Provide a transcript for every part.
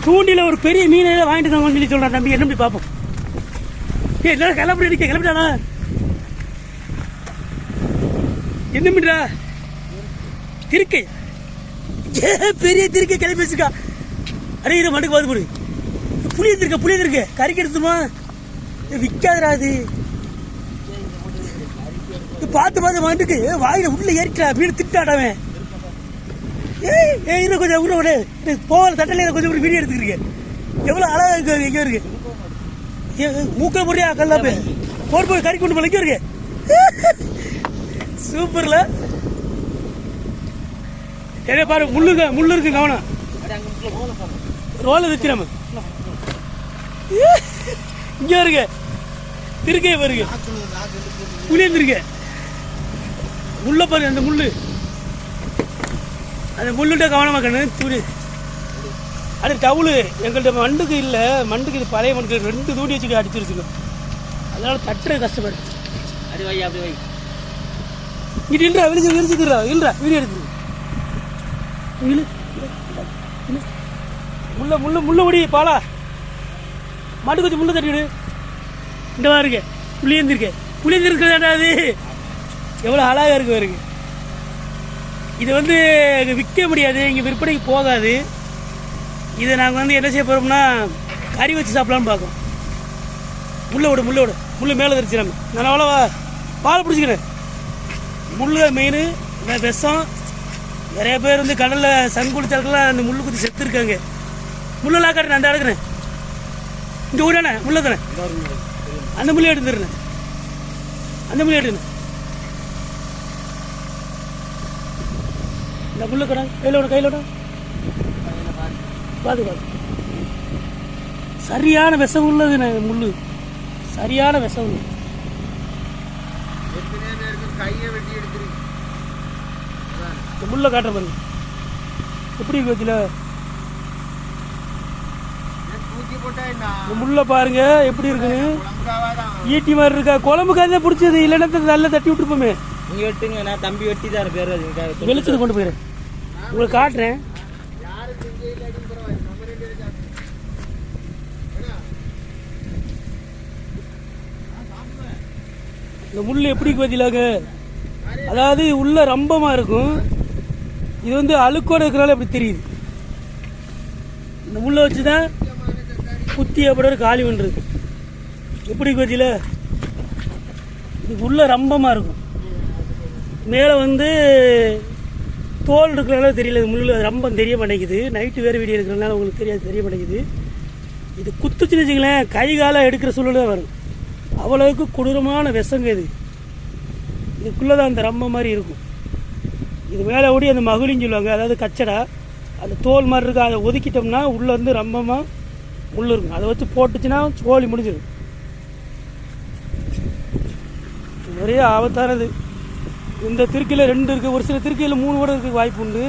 தூண்டில ஒரு பெரிய மீனை வாங்கிட்டு தான் சொல்லி சொல்றான் தம்பி. என்ன போய் பார்ப்போம். என்ன கிளம்பி அடிக்க கிளம்பிட்டானா? என்ன மீன்டா? திருக்கை. பெரிய திருக்கை கிளம்பி வச்சிருக்கா. அடே இதை மண்டுக்கு பார்த்து போடு. புளிய இருக்கு கறிக்கு எடுத்துமா விற்காதரா அது. பார்த்து மண்டுக்கு வாயில உள்ள ஏறிட்டா மீன் திட்டாடவன். ஏய் கொஞ்சம் உள்ள விட போகல தட்டல கொஞ்சம் ஒரு வீடியோ எடுத்துக்கிறீங்க. எவ்வளோ அழகா இருக்கு. எங்கே இருக்கு மூக்க போறியா கல்லாப்பே போய் கறி கொண்டு போல எங்கே இருக்கு. சூப்பர்ல என்ன பாரு முள்ளு இருக்கு கவனம். ரோல வச்சிடாம இங்க இருக்கு திருக்கை பாருங்க. புளியந்திருக்க முள்ள பாருங்க. அந்த முள்ளுட்ட கவனமா கண்ணு துணி. அது டவுலு எங்கள்கிட்ட மண்டுக்கு இல்லை. மண்டுக்கு இது பழைய மண்டுக்கு 2 தூண்டி வச்சு அடிச்சிருச்சுங்க. அதனால தட்டுற கஷ்டப்படு. அது வை அப்படி வை. இது இல்லைடா விரிச்சுக்கிறா இல்லைடா வீடியோ எடுத்துரு. முள்ள முடி பாலா மாட்டுக்கு வச்சு முள்ள தட்டிவிடு. இந்த மாதிரி இருக்கு புளியந்திருக்கிறதா அது. எவ்வளோ அழகாக இருக்கு பாருங்க. இது வந்து விற்க முடியாது, இங்கே விற்பனைக்கு போகாது. இதை நாங்கள் என்ன செய்ய போகிறோம்னா கறி வச்சு சாப்பிடலான்னு பார்க்கோம். முள்ளு மேலே தெரிச்சு நம்ம. நான் அவ்வளோவா பால் பிடிச்சிக்கிறேன். முள்ளு மெயின் விஷம். நிறைய பேர் வந்து கடலில் சங்குடிச்சாக்கெல்லாம் அந்த முள்ளு குத்தி செத்துருக்காங்க. முள்ளெல்லாம் காட்டு நான் அந்த எடுக்கிறேன். இங்கே ஊடானே முள்ள தானே அந்த முள்ளை எடுத்துடுறேன். இந்த முள்ளு கடை கையிலோட பார்த்து சரியான விஷம் உள்ளது முள்ளு. சரியான விஷம் உள்ள முள்ள காட்டுற பாருங்க எப்படி வச்சுல முள்ள பாருங்க எப்படி இருக்குன்னு. ஈட்டி மாதிரி இருக்கா. குழம்புக்காக பிடிச்சது இல்லைன்னா நல்லா தட்டி விட்டுருப்போமே. நீங்க வெட்டுங்க, நான் தம்பி வெட்டி தான் பேர் வெளிச்சது கொண்டு போயிடுறேன். உங்களுக்கு காட்டுறேன். இந்த முள் எப்படி பதிலாக அதாவது உள்ள ரம்பமா இருக்கும். இது வந்து அழுக்கோட இருக்கிறனால எப்படி தெரியுது. இந்த முள்ளை வச்சுதான் குத்தி அப்படி காலி பண்ணுறது. எப்படி பதில இது உள்ள ரம்பமா இருக்கும். மேலே வந்து தோல் இருக்கிறனால தெரியல. முள்ளு ரம்பம் தெரிய மாட்டேங்குது. நைட்டு வேறு வீடியோ இருக்கிறனால உங்களுக்கு தெரிய மாட்டேங்குது. இது குத்துச்சுன்னு வச்சுங்களேன் கை காலை எடுக்கிற சூழ்நிலை தான் வரும். அவ்வளவுக்கு கொடூரமான விஷங்க இது. இதுக்குள்ளே அந்த ரம்ப மாதிரி இருக்கும். இது மேலே ஓடி அந்த மகுலின்னு சொல்லுவாங்க. அதாவது கச்சடா அந்த தோல் மாதிரி இருக்கும். அதை ஒதுக்கிட்டோம்னா உள்ளே வந்து ரம்பமாக முள் இருக்கும். அதை வச்சு போட்டுச்சுன்னா சோழி முடிஞ்சிடும். நிறைய ஆபத்தானது. இந்த திருக்கையில் 2 இருக்குது. ஒரு சில திருக்கையில் 3 கூட இருக்க வாய்ப்பு உண்டு.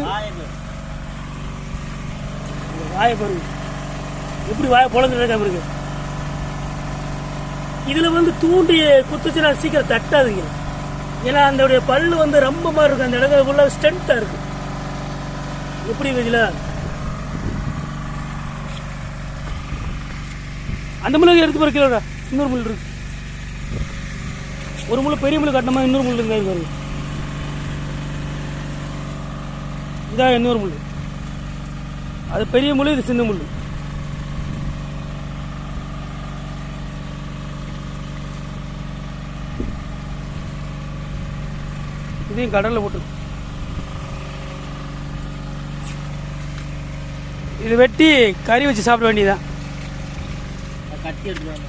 வாயை பாருங்க எப்படி வாயை பொழந்து இருக்காம இருக்கு. இதில் வந்து தூண்டி குத்துச்சுன்னா சீக்கிரம் தட்டாதுங்க. ஏன்னா அந்த பல்லு வந்து ரொம்ப மாதிரி இருக்கும். அந்த இடத்துல உள்ள ஸ்ட்ரென்த்தாக இருக்கு. எப்படி வச்சுல அந்த முள்ளு எடுத்து போகிற கிலோடா. இன்னொரு முள் இருக்கு. ஒரு முள்ளு பெரிய முள்ளு கட்டினமா இன்னொரு முள்ளு இருந்தா பாருங்க. இதான் இன்னொரு முள்ளு. அது பெரிய முள்ளு, இது சின்ன முள்ளு. இதையும் கடலில் போட்டு இது வெட்டி கறி வச்சு சாப்பிட வேண்டியதான். கட்டி எடுத்துருவாங்க.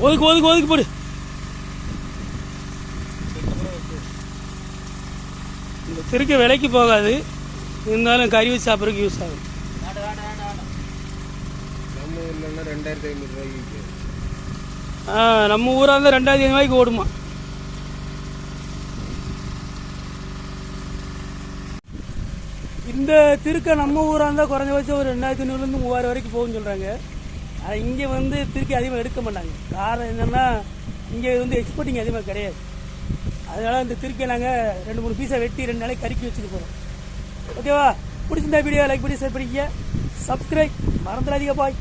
ஒதுக்கு போடு. இந்த திருக்க விலைக்கு போகாது, இருந்தாலும் கறி வச்சு சாப்பிட்றதுக்கு யூஸ் ஆகும். நம்ம ஊராக இருந்தால் 2500 ரூபாய்க்கு ஓடுமா. இந்த திருக்க நம்ம ஊராக இருந்தால் குறைஞ்சபட்சம் ஒரு 2500 3000 வரைக்கும் போகும்னு சொல்கிறாங்க. அது இங்கே வந்து திருக்கி அதிகமாக எடுக்க மாட்டாங்க. காரணம் என்னென்னா இங்கே வந்து எக்ஸ்போர்ட்டிங் அதிகமாக கிடையாது. அதனால இந்த திருக்கை நாங்கள் 2-3 பீஸை வெட்டி 2 நாளைக்கு கறிக்கி வச்சுட்டு போகிறோம். ஓகேவா? பிடிச்சிருந்தா வீடியோ லைக் பண்ணி ஷேர் பண்ணிக்க. சப்ஸ்கிரைப் மறந்துடாதீங்க பாய்.